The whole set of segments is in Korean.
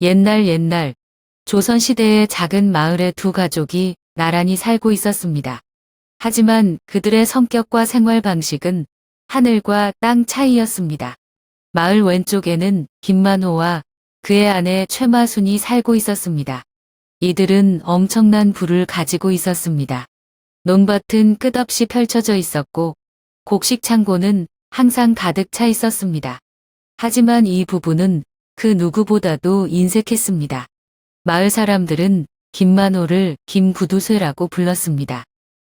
옛날 조선시대의 작은 마을에 두 가족이 나란히 살고 있었습니다. 하지만 그들의 성격과 생활 방식은 하늘과 땅 차이였습니다. 마을 왼쪽에는 김만호와 그의 아내 최마순이 살고 있었습니다. 이들은 엄청난 부를 가지고 있었습니다. 논밭은 끝없이 펼쳐져 있었고 곡식 창고는 항상 가득 차 있었습니다. 하지만 이 부부는 그 누구보다도 인색했습니다. 마을 사람들은 김만호를 김구두쇠라고 불렀습니다.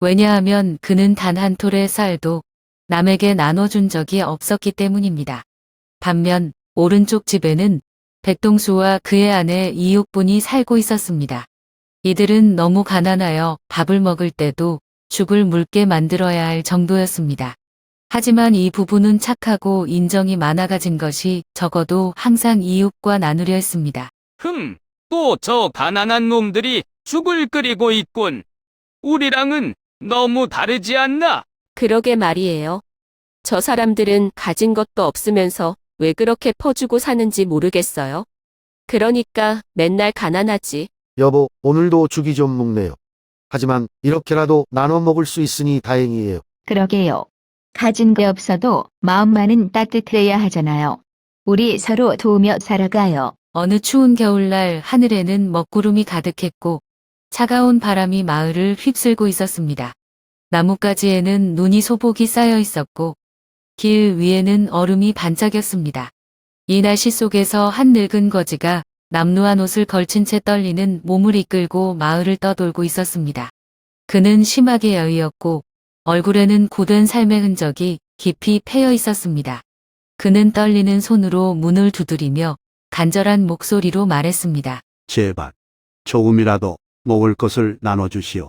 왜냐하면 그는 단 한 톨의 쌀도 남에게 나눠준 적이 없었기 때문입니다. 반면 오른쪽 집에는 백동수와 그의 아내 이육분이 살고 있었습니다. 이들은 너무 가난하여 밥을 먹을 때도 죽을 묽게 만들어야 할 정도였습니다. 하지만 이 부부는 착하고 인정이 많아 가진 것이 적어도 항상 이웃과 나누려 했습니다. 또 저 가난한 놈들이 죽을 끓이고 있군. 우리랑은 너무 다르지 않나? 그러게 말이에요. 저 사람들은 가진 것도 없으면서 왜 그렇게 퍼주고 사는지 모르겠어요. 그러니까 맨날 가난하지. 여보, 오늘도 죽이 좀 묵네요. 하지만 이렇게라도 나눠 먹을 수 있으니 다행이에요. 그러게요. 가진 게 없어도 마음만은 따뜻해야 하잖아요. 우리 서로 도우며 살아가요. 어느 추운 겨울날 하늘에는 먹구름이 가득했고 차가운 바람이 마을을 휩쓸고 있었습니다. 나뭇가지에는 눈이 소복이 쌓여 있었고 길 위에는 얼음이 반짝였습니다. 이 날씨 속에서 한 늙은 거지가 남루한 옷을 걸친 채 떨리는 몸을 이끌고 마을을 떠돌고 있었습니다. 그는 심하게 여의었고 얼굴에는 고된 삶의 흔적이 깊이 패여 있었습니다. 그는 떨리는 손으로 문을 두드리며 간절한 목소리로 말했습니다. 제발 조금이라도 먹을 것을 나눠주시오.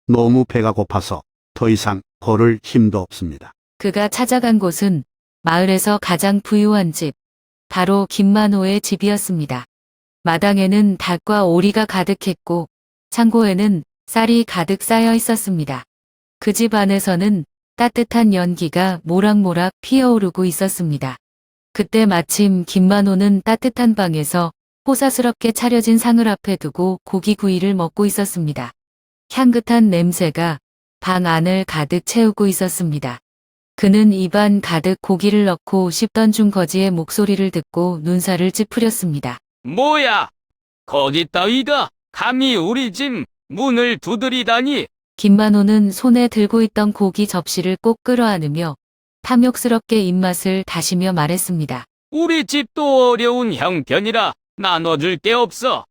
너무 배가 고파서 더 이상 걸을 힘도 없습니다. 그가 찾아간 곳은 마을에서 가장 부유한 집, 바로 김만호의 집이었습니다. 마당에는 닭과 오리가 가득했고 창고에는 쌀이 가득 쌓여 있었습니다. 그 집 안에서는 따뜻한 연기가 모락모락 피어오르고 있었습니다. 그때 마침 김만호는 따뜻한 방에서 호사스럽게 차려진 상을 앞에 두고 고기구이를 먹고 있었습니다. 향긋한 냄새가 방 안을 가득 채우고 있었습니다. 그는 입안 가득 고기를 넣고 씹던 중 거지의 목소리를 듣고 눈살을 찌푸렸습니다. 뭐야? 거기 따위가 감히 우리 집 문을 두드리다니. 김만호는 손에 들고 있던 고기 접시를 꼭 끌어안으며 탐욕스럽게 입맛을 다시며 말했습니다. 우리 집도 어려운 형편이라 나눠줄 게 없어.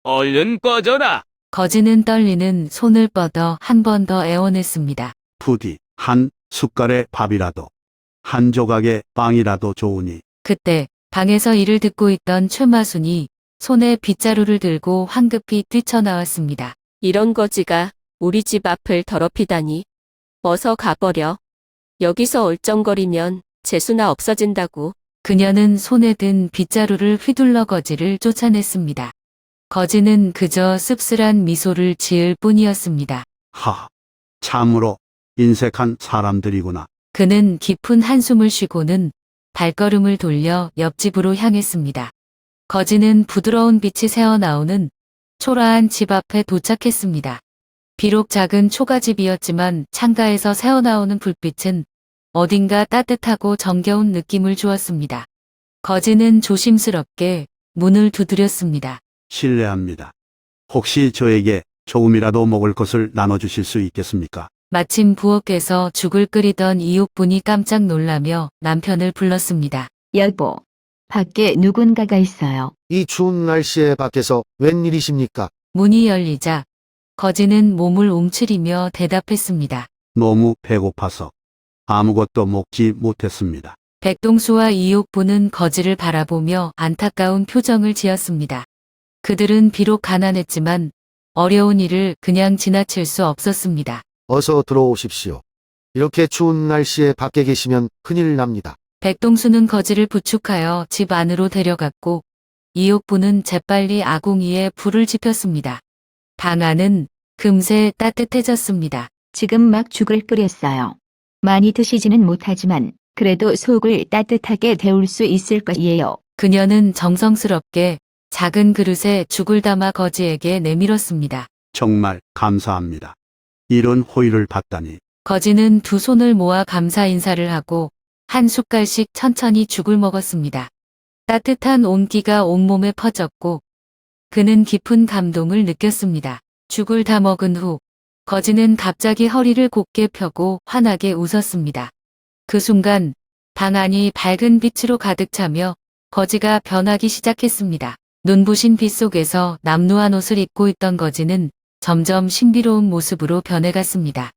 얼른 꺼져라. 거지는 떨리는 손을 뻗어 한 번 더 애원했습니다. 부디 한 숟갈의 밥이라도 한 조각의 빵이라도 좋으니. 그때 방에서 이를 듣고 있던 최마순이 손에 빗자루를 들고 황급히 뛰쳐나왔습니다. 이런 거지가 우리 집 앞을 더럽히다니. 어서 가버려. 여기서 얼쩡거리면 재수나 없어진다고. 그녀는 손에 든 빗자루를 휘둘러 거지를 쫓아냈습니다. 거지는 그저 씁쓸한 미소를 지을 뿐이었습니다. 하하, 참으로 인색한 사람들이구나. 그는 깊은 한숨을 쉬고는 발걸음을 돌려 옆집으로 향했습니다. 거지는 부드러운 빛이 새어나오는 초라한 집 앞에 도착했습니다. 비록 작은 초가집이었지만 창가에서 새어나오는 불빛은 어딘가 따뜻하고 정겨운 느낌을 주었습니다. 거지는 조심스럽게 문을 두드렸습니다. 실례합니다. 혹시 저에게 조금이라도 먹을 것을 나눠주실 수 있겠습니까? 마침 부엌에서 죽을 끓이던 이웃분이 깜짝 놀라며 남편을 불렀습니다. 여보, 밖에 누군가가 있어요. 이 추운 날씨에 밖에서 웬일이십니까? 문이 열리자 거지는 몸을 움츠리며 대답했습니다. 너무 배고파서 아무것도 먹지 못했습니다. 백동수와 이옥부는 거지를 바라보며 안타까운 표정을 지었습니다. 그들은 비록 가난했지만 어려운 일을 그냥 지나칠 수 없었습니다. 어서 들어오십시오. 이렇게 추운 날씨에 밖에 계시면 큰일 납니다. 백동수는 거지를 부축하여 집 안으로 데려갔고 이옥부는 재빨리 아궁이에 불을 지폈습니다. 방 안은 금세 따뜻해졌습니다. 지금 막 죽을 끓였어요. 많이 드시지는 못하지만 그래도 속을 따뜻하게 데울 수 있을 거예요. 그녀는 정성스럽게 작은 그릇에 죽을 담아 거지에게 내밀었습니다. 정말 감사합니다. 이런 호의를 받다니. 거지는 두 손을 모아 감사 인사를 하고 한 숟갈씩 천천히 죽을 먹었습니다. 따뜻한 온기가 온몸에 퍼졌고 그는 깊은 감동을 느꼈습니다. 죽을 다 먹은 후 거지는 갑자기 허리를 곧게 펴고 환하게 웃었습니다. 그 순간 방 안이 밝은 빛으로 가득 차며 거지가 변하기 시작했습니다. 눈부신 빛 속에서 남루한 옷을 입고 있던 거지는 점점 신비로운 모습으로 변해갔습니다.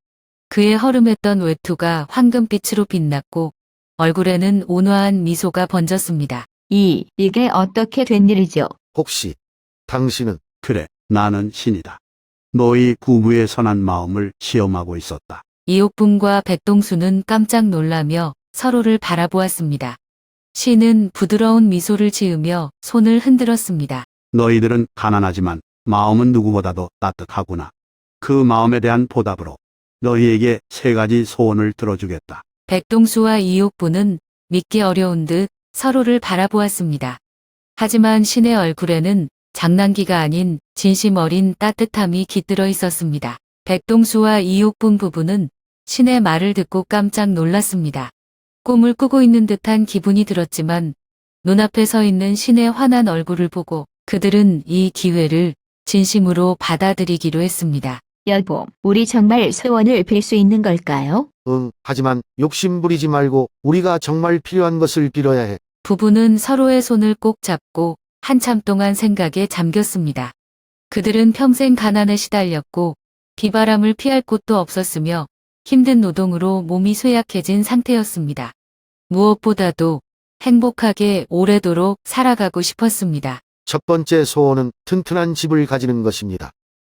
그의 허름했던 외투가 황금빛으로 빛났고 얼굴에는 온화한 미소가 번졌습니다. 이게 어떻게 된 일이죠? 혹시 당신은 그래, 나는 신이다. 너희 부부의 선한 마음을 시험하고 있었다. 이옥분과 백동수는 깜짝 놀라며 서로를 바라보았습니다. 신은 부드러운 미소를 지으며 손을 흔들었습니다. 너희들은 가난하지만 마음은 누구보다도 따뜻하구나. 그 마음에 대한 보답으로 너희에게 3가지 소원을 들어주겠다. 백동수와 이옥분은 믿기 어려운 듯 서로를 바라보았습니다. 하지만 신의 얼굴에는 장난기가 아닌 진심 어린 따뜻함이 깃들어 있었습니다. 백동수와 이옥분 부부는 신의 말을 듣고 깜짝 놀랐습니다. 꿈을 꾸고 있는 듯한 기분이 들었지만 눈앞에 서 있는 신의 환한 얼굴을 보고 그들은 이 기회를 진심으로 받아들이기로 했습니다. 여보, 우리 정말 소원을 빌 수 있는 걸까요? 응, 하지만 욕심 부리지 말고 우리가 정말 필요한 것을 빌어야 해. 부부는 서로의 손을 꼭 잡고 한참 동안 생각에 잠겼습니다. 그들은 평생 가난에 시달렸고 비바람을 피할 곳도 없었으며 힘든 노동으로 몸이 쇠약해진 상태였습니다. 무엇보다도 행복하게 오래도록 살아가고 싶었습니다. 첫 번째 소원은 튼튼한 집을 가지는 것입니다.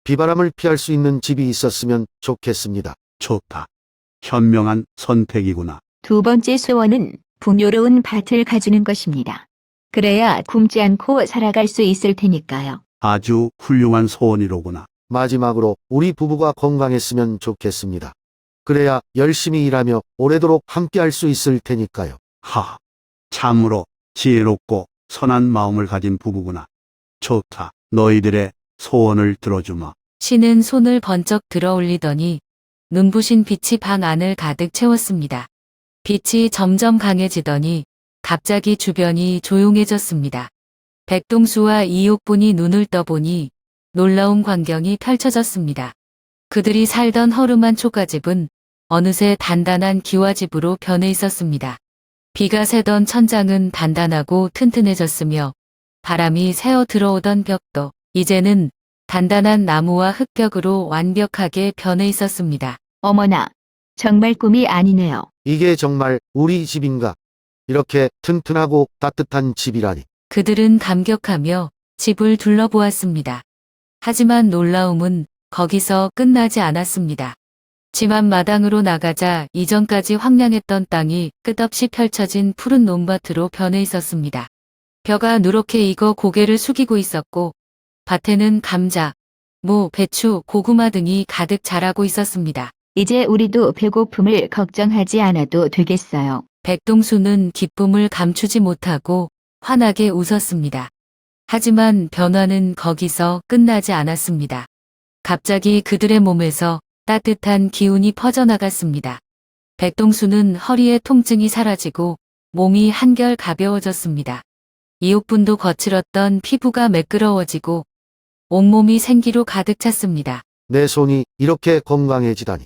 비바람을 피할 수 있는 집이 있었으면 좋겠습니다. 좋다. 현명한 선택이구나. 두 번째 소원은 풍요로운 밭을 가지는 것입니다. 그래야 굶지 않고 살아갈 수 있을 테니까요. 아주 훌륭한 소원이로구나. 마지막으로 우리 부부가 건강했으면 좋겠습니다. 그래야 열심히 일하며 오래도록 함께할 수 있을 테니까요. 하하. 참으로 지혜롭고 선한 마음을 가진 부부구나. 좋다. 너희들의 소원을 들어주마. 신은 손을 번쩍 들어 올리더니 눈부신 빛이 방 안을 가득 채웠습니다. 빛이 점점 강해지더니 갑자기 주변이 조용해졌습니다. 백동수와 이옥분이 눈을 떠보니 놀라운 광경이 펼쳐졌습니다. 그들이 살던 허름한 초가집은 어느새 단단한 기와집으로 변해 있었습니다. 비가 새던 천장은 단단하고 튼튼해졌으며 바람이 새어 들어오던 벽도 이제는 단단한 나무와 흙벽으로 완벽하게 변해 있었습니다. 어머나, 정말 꿈이 아니네요. 이게 정말 우리 집인가? 이렇게 튼튼하고 따뜻한 집이라니. 그들은 감격하며 집을 둘러보았습니다. 하지만 놀라움은 거기서 끝나지 않았습니다. 집 앞 마당으로 나가자 이전까지 황량했던 땅이 끝없이 펼쳐진 푸른 논밭으로 변해 있었습니다. 벼가 누렇게 익어 고개를 숙이고 있었고 밭에는 감자, 무, 배추, 고구마 등이 가득 자라고 있었습니다. 이제 우리도 배고픔을 걱정하지 않아도 되겠어요. 백동수는 기쁨을 감추지 못하고 환하게 웃었습니다. 하지만 변화는 거기서 끝나지 않았습니다. 갑자기 그들의 몸에서 따뜻한 기운이 퍼져나갔습니다. 백동수는 허리의 통증이 사라지고 몸이 한결 가벼워졌습니다. 이옥분도 거칠었던 피부가 매끄러워지고 온몸이 생기로 가득 찼습니다. 내 손이 이렇게 건강해지다니.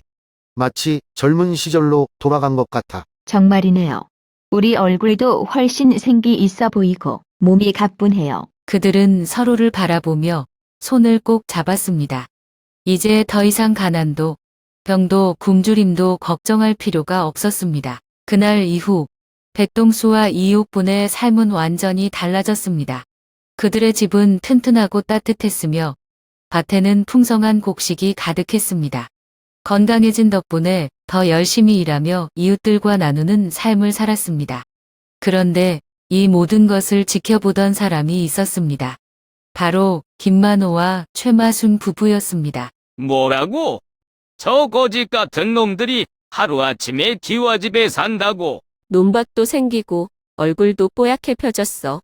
마치 젊은 시절로 돌아간 것 같아. 정말이네요. 우리 얼굴도 훨씬 생기 있어 보이고 몸이 가뿐해요. 그들은 서로를 바라보며 손을 꼭 잡았습니다. 이제 더 이상 가난도, 병도, 굶주림도 걱정할 필요가 없었습니다. 그날 이후 백동수와 이옥분의 삶은 완전히 달라졌습니다. 그들의 집은 튼튼하고 따뜻했으며 밭에는 풍성한 곡식이 가득했습니다. 건강해진 덕분에 더 열심히 일하며 이웃들과 나누는 삶을 살았습니다. 그런데 이 모든 것을 지켜보던 사람이 있었습니다. 바로 김만호와 최마순 부부였습니다. 뭐라고? 저 거짓 같은 놈들이 하루아침에 기와집에 산다고? 논밭도 생기고 얼굴도 뽀얗게 펴졌어.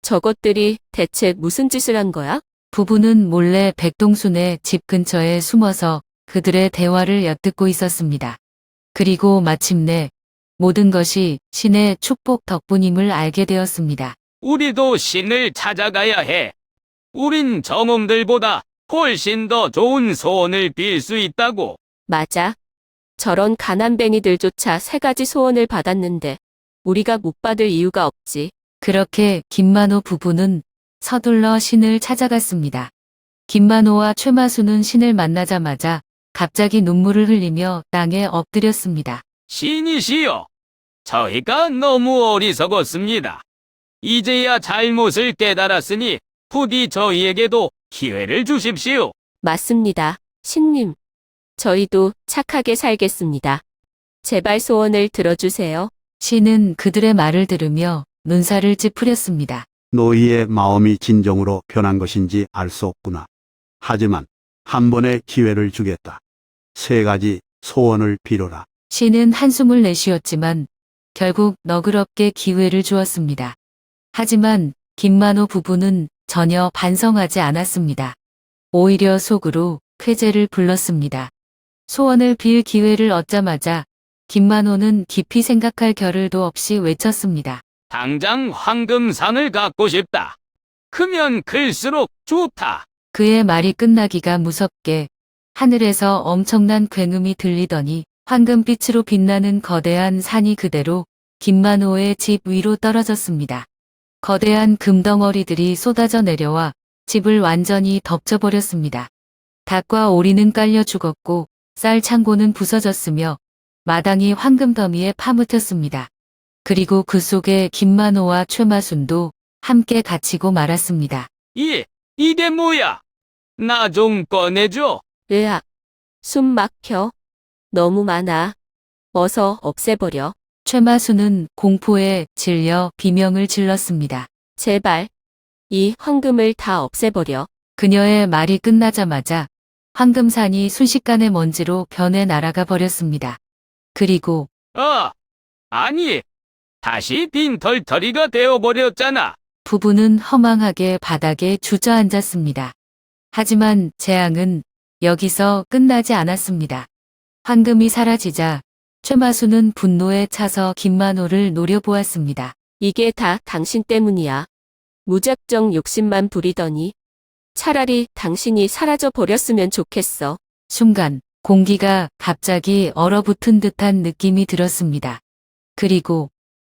저것들이 대체 무슨 짓을 한 거야? 부부는 몰래 백동순의 집 근처에 숨어서 그들의 대화를 엿듣고 있었습니다. 그리고 마침내 모든 것이 신의 축복 덕분임을 알게 되었습니다. 우리도 신을 찾아가야 해. 우린 저놈들보다 훨씬 더 좋은 소원을 빌 수 있다고. 맞아. 저런 가난뱅이들조차 3가지 소원을 받았는데 우리가 못 받을 이유가 없지. 그렇게 김만호 부부는 서둘러 신을 찾아갔습니다. 김만호와 최마수는 신을 만나자마자 갑자기 눈물을 흘리며 땅에 엎드렸습니다. 신이시여, 저희가 너무 어리석었습니다. 이제야 잘못을 깨달았으니 부디 저희에게도 기회를 주십시오. 맞습니다. 신님. 저희도 착하게 살겠습니다. 제발 소원을 들어주세요. 신은 그들의 말을 들으며 눈살을 찌푸렸습니다. 너희의 마음이 진정으로 변한 것인지 알 수 없구나. 하지만 한 번의 기회를 주겠다. 3가지 소원을 빌어라. 신은 한숨을 내쉬었지만 결국 너그럽게 기회를 주었습니다. 하지만 김만호 부부는 전혀 반성하지 않았습니다. 오히려 속으로 쾌재를 불렀습니다. 소원을 빌 기회를 얻자마자 김만호는 깊이 생각할 겨를도 없이 외쳤습니다. 당장 황금산을 갖고 싶다. 크면 클수록 좋다. 그의 말이 끝나기가 무섭게 하늘에서 엄청난 굉음이 들리더니 황금빛으로 빛나는 거대한 산이 그대로 김만호의 집 위로 떨어졌습니다. 거대한 금덩어리들이 쏟아져 내려와 집을 완전히 덮쳐버렸습니다. 닭과 오리는 깔려 죽었고 쌀 창고는 부서졌으며 마당이 황금 더미에 파묻혔습니다. 그리고 그 속에 김만호와 최마순도 함께 갇히고 말았습니다. 이게 뭐야? 나 좀 꺼내줘. 으악. 숨 막혀. 너무 많아. 어서 없애버려. 최마수는 공포에 질려 비명을 질렀습니다. 제발. 이 황금을 다 없애버려. 그녀의 말이 끝나자마자 황금산이 순식간에 먼지로 변해 날아가 버렸습니다. 그리고 아니, 다시 빈털터리가 되어버렸잖아. 부부는 허망하게 바닥에 주저앉았습니다. 하지만 재앙은 여기서 끝나지 않았습니다. 황금이 사라지자 최마수는 분노에 차서 김만호를 노려보았습니다. 이게 다 당신 때문이야. 무작정 욕심만 부리더니 차라리 당신이 사라져 버렸으면 좋겠어. 순간 공기가 갑자기 얼어붙은 듯한 느낌이 들었습니다. 그리고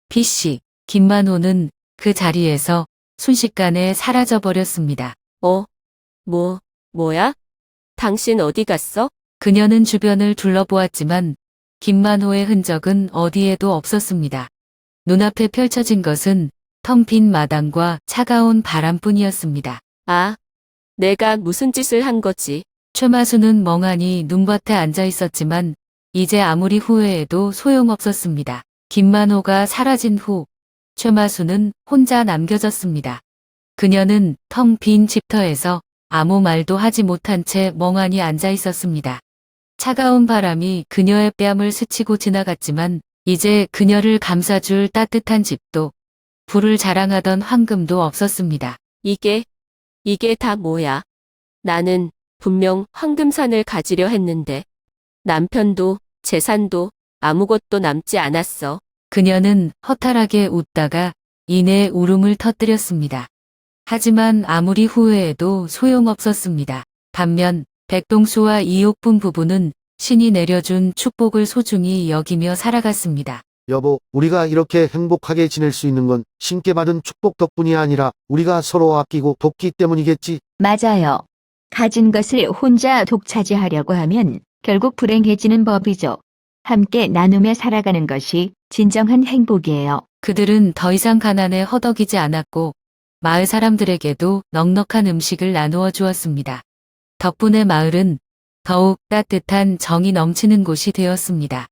피씨 김만호는 그 자리에서 순식간에 사라져 버렸습니다. 뭐야? 당신 어디 갔어? 그녀는 주변을 둘러보았지만 김만호의 흔적은 어디에도 없었습니다. 눈앞에 펼쳐진 것은 텅 빈 마당과 차가운 바람뿐이었습니다. 아, 내가 무슨 짓을 한 거지? 최마수는 멍하니 눈밭에 앉아 있었지만 이제 아무리 후회해도 소용없었습니다. 김만호가 사라진 후 최마수는 혼자 남겨졌습니다. 그녀는 텅 빈 집터에서 아무 말도 하지 못한 채 멍하니 앉아 있었습니다. 차가운 바람이 그녀의 뺨을 스치고 지나갔지만 이제 그녀를 감싸줄 따뜻한 집도 불을 자랑하던 황금도 없었습니다. 이게 다 뭐야? 나는 분명 황금산을 가지려 했는데 남편도 재산도 아무것도 남지 않았어. 그녀는 허탈하게 웃다가 이내 울음을 터뜨렸습니다. 하지만 아무리 후회해도 소용없었습니다. 반면 백동수와 이옥분 부부는 신이 내려준 축복을 소중히 여기며 살아갔습니다. 여보, 우리가 이렇게 행복하게 지낼 수 있는 건 신께 받은 축복 덕분이 아니라 우리가 서로 아끼고 돕기 때문이겠지. 맞아요. 가진 것을 혼자 독차지하려고 하면 결국 불행해지는 법이죠. 함께 나누며 살아가는 것이 진정한 행복이에요. 그들은 더 이상 가난에 허덕이지 않았고 마을 사람들에게도 넉넉한 음식을 나누어 주었습니다. 덕분에 마을은 더욱 따뜻한 정이 넘치는 곳이 되었습니다.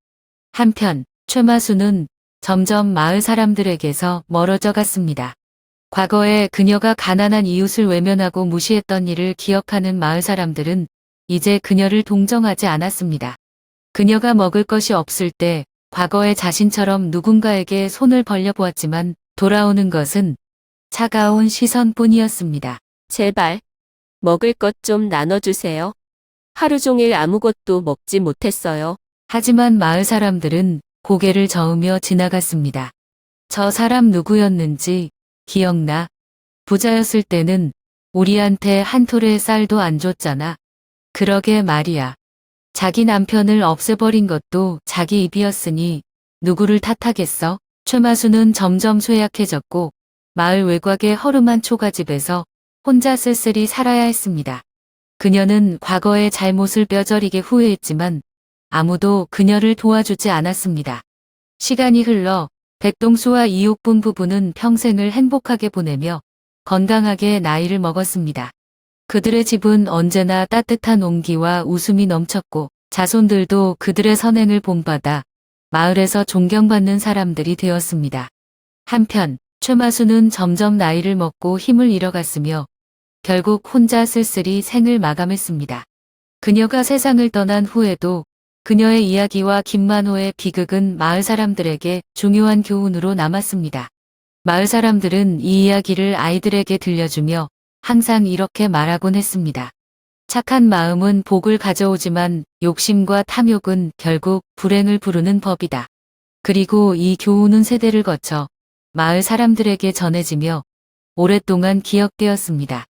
한편 최마수는 점점 마을 사람들에게서 멀어져 갔습니다. 과거에 그녀가 가난한 이웃을 외면하고 무시했던 일을 기억하는 마을 사람들은 이제 그녀를 동정하지 않았습니다. 그녀가 먹을 것이 없을 때 과거의 자신처럼 누군가에게 손을 벌려보았지만 돌아오는 것은 차가운 시선뿐이었습니다. 제발 먹을 것 좀 나눠주세요. 하루 종일 아무것도 먹지 못했어요. 하지만 마을 사람들은 고개를 저으며 지나갔습니다. 저 사람 누구였는지 기억나? 부자였을 때는 우리한테 한 톨의 쌀도 안 줬잖아. 그러게 말이야. 자기 남편을 없애버린 것도 자기 입이었으니 누구를 탓하겠어? 최마수는 점점 쇠약해졌고 마을 외곽의 허름한 초가집에서 혼자 쓸쓸히 살아야 했습니다. 그녀는 과거의 잘못을 뼈저리게 후회했지만 아무도 그녀를 도와주지 않았습니다. 시간이 흘러 백동수와 이옥분 부부는 평생을 행복하게 보내며 건강하게 나이를 먹었습니다. 그들의 집은 언제나 따뜻한 온기와 웃음이 넘쳤고 자손들도 그들의 선행을 본받아 마을에서 존경받는 사람들이 되었습니다. 한편 최마수는 점점 나이를 먹고 힘을 잃어갔으며 결국 혼자 쓸쓸히 생을 마감했습니다. 그녀가 세상을 떠난 후에도 그녀의 이야기와 김만호의 비극은 마을 사람들에게 중요한 교훈으로 남았습니다. 마을 사람들은 이 이야기를 아이들에게 들려주며 항상 이렇게 말하곤 했습니다. 착한 마음은 복을 가져오지만 욕심과 탐욕은 결국 불행을 부르는 법이다. 그리고 이 교훈은 세대를 거쳐 마을 사람들에게 전해지며 오랫동안 기억되었습니다.